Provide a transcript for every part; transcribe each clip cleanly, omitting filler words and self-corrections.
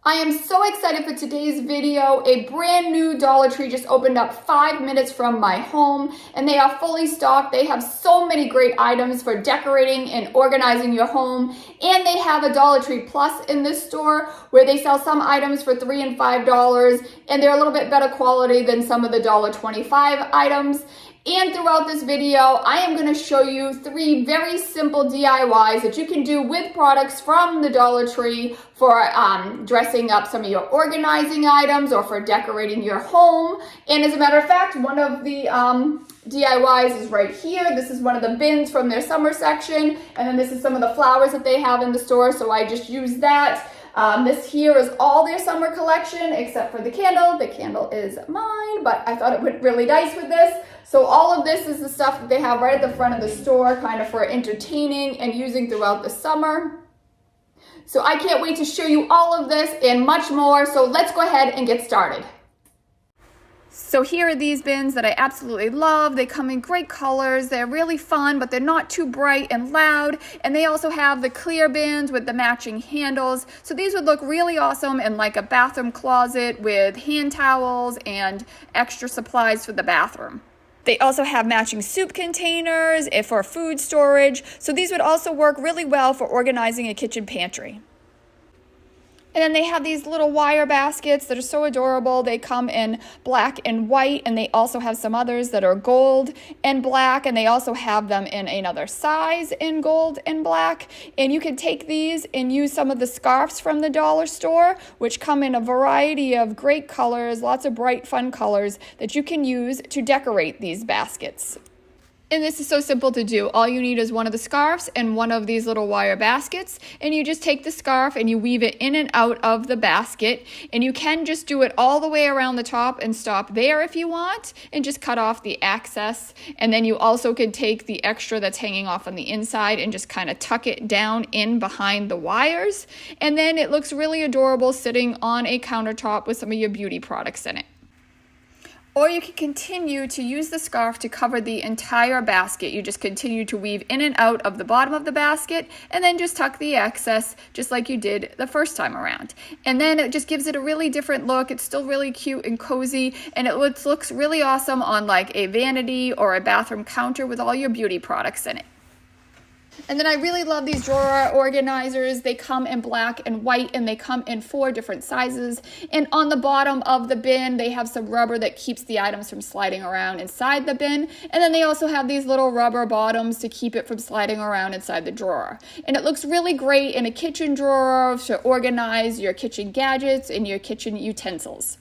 I am so excited for today's video. A brand new Dollar Tree just opened up 5 minutes from my home and they are fully stocked. They have so many great items for decorating and organizing your home. And they have a Dollar Tree Plus in this store where they sell some items for $3 and $5 and they're a little bit better quality than some of the $1.25 items. And throughout this video, I am going to show you 3 very simple DIYs that you can do with products from the Dollar Tree for dressing up some of your organizing items or for decorating your home. And as a matter of fact, one of the DIYs is right here. This is one of the bins from their summer section. And then this is some of the flowers that they have in the store. So I just used that. This here is all their summer collection except for the candle. The candle is mine, but I thought it would really nice with this. So all of this is the stuff that they have right at the front of the store, kind of for entertaining and using throughout the summer. So I can't wait to show you all of this and much more. So let's go ahead and get started. So here are these bins that I absolutely love. They come in great colors. They're really fun, but they're not too bright and loud. And they also have the clear bins with the matching handles. So these would look really awesome in like a bathroom closet with hand towels and extra supplies for the bathroom. They also have matching soup containers for food storage. So these would also work really well for organizing a kitchen pantry. And then they have these little wire baskets that are so adorable. They come in black and white, and they also have some others that are gold and black, and they also have them in another size in gold and black. And you can take these and use some of the scarves from the dollar store, which come in a variety of great colors, lots of bright, fun colors that you can use to decorate these baskets. And this is so simple to do. All you need is one of the scarves and one of these little wire baskets. And you just take the scarf and you weave it in and out of the basket. And you can just do it all the way around the top and stop there if you want. And just cut off the excess. And then you also can take the extra that's hanging off on the inside and just kind of tuck it down in behind the wires. And then it looks really adorable sitting on a countertop with some of your beauty products in it. Or you can continue to use the scarf to cover the entire basket. You just continue to weave in and out of the bottom of the basket and then just tuck the excess just like you did the first time around. And then it just gives it a really different look. It's still really cute and cozy, and it looks really awesome on like a vanity or a bathroom counter with all your beauty products in it. And then I really love these drawer organizers. They come in black and white, and they come in 4 different sizes. And on the bottom of the bin, they have some rubber that keeps the items from sliding around inside the bin. And then they also have these little rubber bottoms to keep it from sliding around inside the drawer. And it looks really great in a kitchen drawer to organize your kitchen gadgets and your kitchen utensils.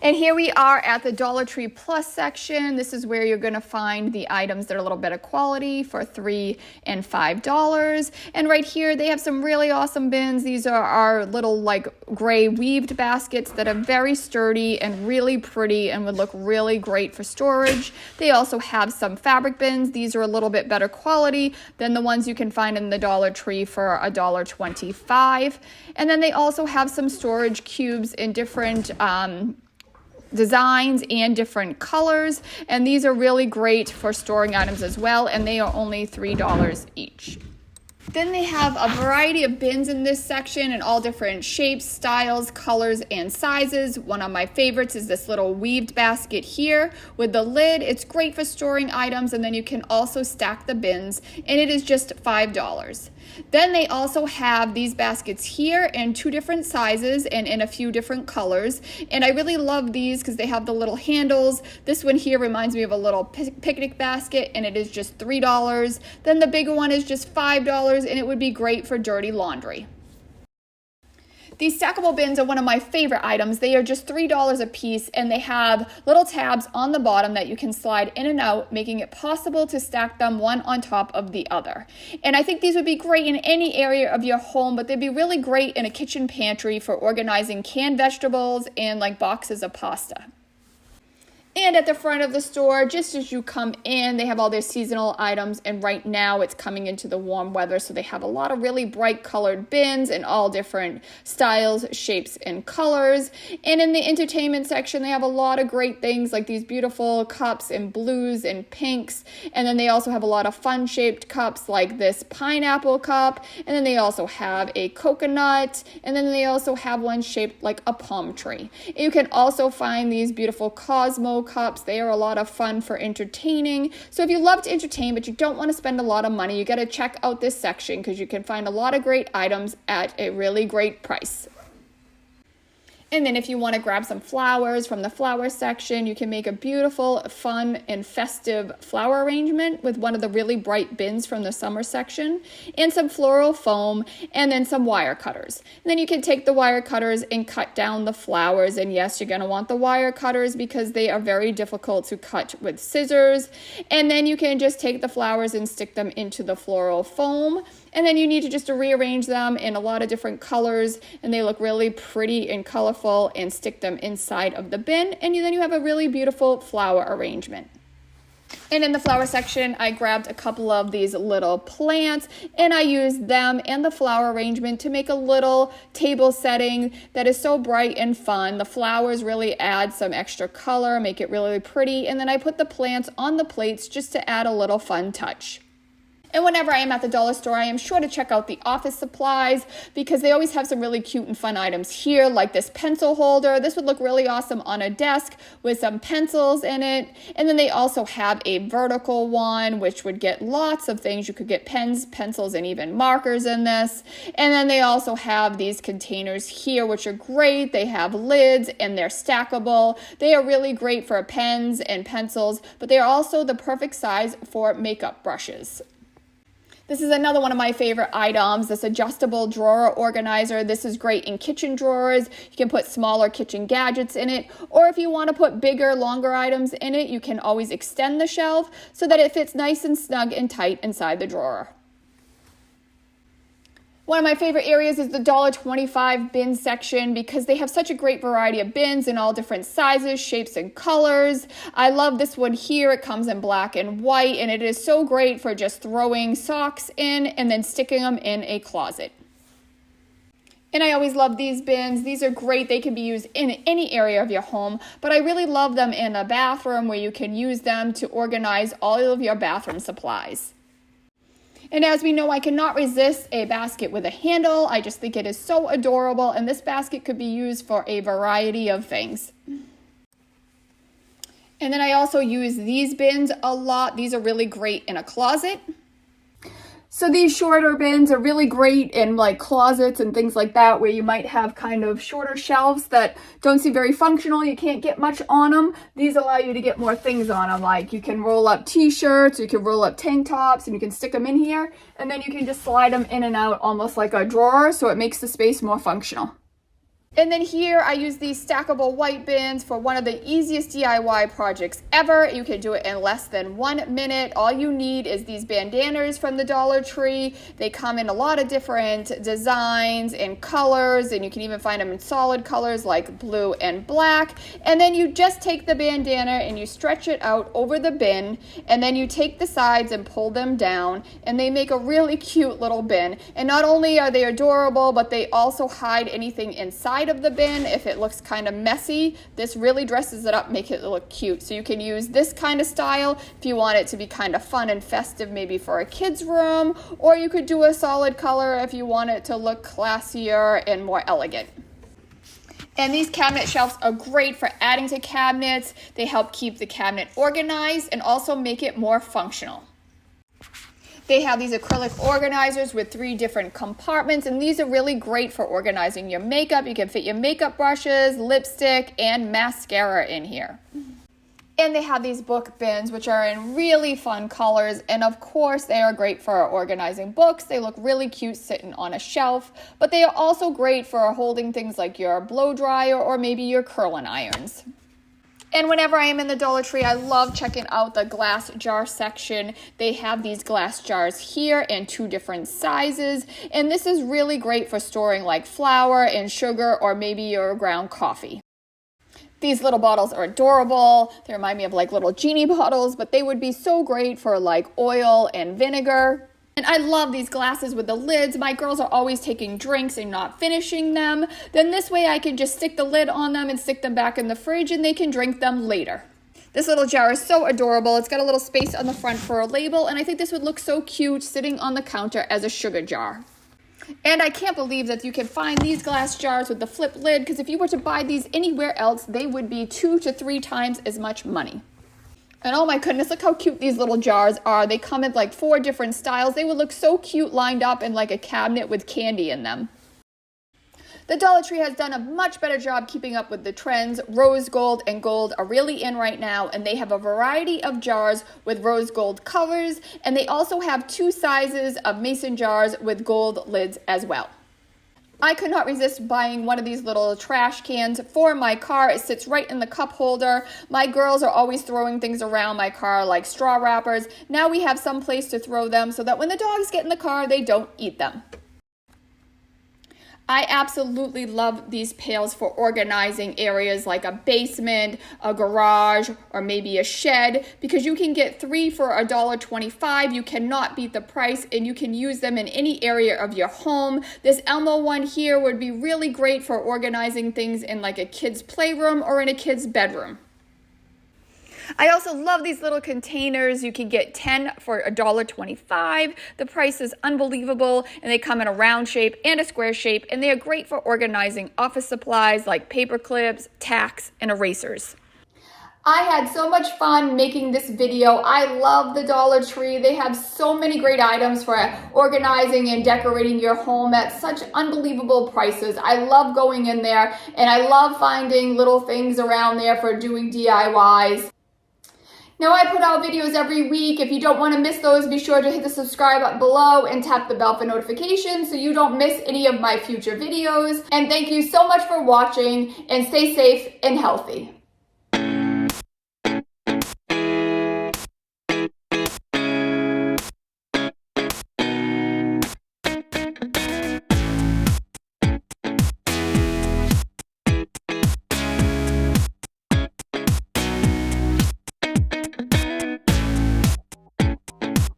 And here we are at the Dollar Tree Plus section. This is where you're going to find the items that are a little better quality for $3 and $5. And right here, they have some really awesome bins. These are our little like gray weaved baskets that are very sturdy and really pretty and would look really great for storage. They also have some fabric bins. These are a little bit better quality than the ones you can find in the Dollar Tree for $1.25. And then they also have some storage cubes in different designs and different colors, and these are really great for storing items as well, and they are only $3 each. Then they have a variety of bins in this section in all different shapes, styles, colors, and sizes. One of my favorites is this little weaved basket here with the lid. It's great for storing items, and then you can also stack the bins, and it is just $5. Then they also have these baskets here in 2 different sizes and in a few different colors. And I really love these because they have the little handles. This one here reminds me of a little picnic basket, and it is just $3. Then the bigger one is just $5, and it would be great for dirty laundry. These stackable bins are one of my favorite items. They are just $3 a piece, and they have little tabs on the bottom that you can slide in and out, making it possible to stack them one on top of the other. And I think these would be great in any area of your home, but they'd be really great in a kitchen pantry for organizing canned vegetables and like boxes of pasta. And at the front of the store, just as you come in, they have all their seasonal items. And right now it's coming into the warm weather. So they have a lot of really bright colored bins in all different styles, shapes, and colors. And in the entertainment section, they have a lot of great things like these beautiful cups in blues and pinks. And then they also have a lot of fun shaped cups like this pineapple cup. And then they also have a coconut. And then they also have one shaped like a palm tree. You can also find these beautiful Cosmo cups. They are a lot of fun for entertaining. So if you love to entertain but you don't want to spend a lot of money, you got to check out this section because you can find a lot of great items at a really great price. And then if you want to grab some flowers from the flower section, you can make a beautiful, fun, and festive flower arrangement with one of the really bright bins from the summer section, and some floral foam, and then some wire cutters. And then you can take the wire cutters and cut down the flowers. And yes, you're going to want the wire cutters because they are very difficult to cut with scissors. And then you can just take the flowers and stick them into the floral foam. And then you need to just rearrange them in a lot of different colors, and they look really pretty and colorful, and stick them inside of the bin, and then you have a really beautiful flower arrangement. And in the flower section, I grabbed a couple of these little plants, and I used them and the flower arrangement to make a little table setting that is so bright and fun. The flowers really add some extra color, make it really pretty, and then I put the plants on the plates just to add a little fun touch. And whenever I am at the dollar store, I am sure to check out the office supplies because they always have some really cute and fun items here, like this pencil holder. This would look really awesome on a desk with some pencils in it. And then they also have a vertical one, which would get lots of things. You could get pens, pencils, and even markers in this. And then they also have these containers here, which are great. They have lids and they're stackable. They are really great for pens and pencils, but they are also the perfect size for makeup brushes. This is another one of my favorite items, this adjustable drawer organizer. This is great in kitchen drawers. You can put smaller kitchen gadgets in it, or if you want to put bigger, longer items in it, you can always extend the shelf so that it fits nice and snug and tight inside the drawer. One of my favorite areas is the $1.25 bin section because they have such a great variety of bins in all different sizes, shapes, and colors. I love this one here. It comes in black and white, and it is so great for just throwing socks in and then sticking them in a closet. And I always love these bins. These are great. They can be used in any area of your home, but I really love them in a bathroom where you can use them to organize all of your bathroom supplies. And as we know, I cannot resist a basket with a handle. I just think it is so adorable, and this basket could be used for a variety of things. And then I also use these bins a lot. These are really great in a closet. So these shorter bins are really great in like closets and things like that where you might have kind of shorter shelves that don't seem very functional. You can't get much on them. These allow you to get more things on them. Like you can roll up t-shirts, you can roll up tank tops, and you can stick them in here. And then you can just slide them in and out almost like a drawer, so it makes the space more functional. And then here I use these stackable white bins for one of the easiest DIY projects ever. You can do it in less than 1 minute. All you need is these bandanas from the Dollar Tree. They come in a lot of different designs and colors, and you can even find them in solid colors like blue and black. And then you just take the bandana and you stretch it out over the bin, and then you take the sides and pull them down, and they make a really cute little bin. And not only are they adorable, but they also hide anything inside of the bin. If it looks kind of messy, this really dresses it up, make it look cute. So you can use this kind of style if you want it to be kind of fun and festive, maybe for a kid's room, or you could do a solid color if you want it to look classier and more elegant. And these cabinet shelves are great for adding to cabinets. They help keep the cabinet organized and also make it more functional. They have these acrylic organizers with 3 different compartments, and these are really great for organizing your makeup. You can fit your makeup brushes, lipstick, and mascara in here. And they have these book bins, which are in really fun colors, and of course they are great for organizing books. They look really cute sitting on a shelf, but they are also great for holding things like your blow dryer or maybe your curling irons. And whenever I am in the Dollar Tree, I love checking out the glass jar section. They have these glass jars here in 2 different sizes. And this is really great for storing like flour and sugar or maybe your ground coffee. These little bottles are adorable. They remind me of like little genie bottles, but they would be so great for like oil and vinegar. And I love these glasses with the lids. My girls are always taking drinks and not finishing them. Then this way I can just stick the lid on them and stick them back in the fridge and they can drink them later. This little jar is so adorable. It's got a little space on the front for a label, and I think this would look so cute sitting on the counter as a sugar jar. And I can't believe that you can find these glass jars with the flip lid, because if you were to buy these anywhere else, they would be 2 to 3 times as much money. And oh my goodness, look how cute these little jars are. They come in like 4 different styles. They would look so cute lined up in like a cabinet with candy in them. The Dollar Tree has done a much better job keeping up with the trends. Rose gold and gold are really in right now, and they have a variety of jars with rose gold covers, and they also have 2 sizes of mason jars with gold lids as well. I could not resist buying one of these little trash cans for my car. It sits right in the cup holder. My girls are always throwing things around my car like straw wrappers. Now we have some place to throw them so that when the dogs get in the car, they don't eat them. I absolutely love these pails for organizing areas like a basement, a garage, or maybe a shed, because you can get 3 for $1.25. You cannot beat the price, and you can use them in any area of your home. This Elmo one here would be really great for organizing things in like a kid's playroom or in a kid's bedroom. I also love these little containers. You can get 10 for $1.25. The price is unbelievable, and they come in a round shape and a square shape, and they are great for organizing office supplies like paper clips, tacks, and erasers. I had so much fun making this video. I love the Dollar Tree. They have so many great items for organizing and decorating your home at such unbelievable prices. I love going in there, and I love finding little things around there for doing DIYs. Now, I put out videos every week. If you don't want to miss those, be sure to hit the subscribe button below and tap the bell for notifications so you don't miss any of my future videos. And thank you so much for watching, and stay safe and healthy.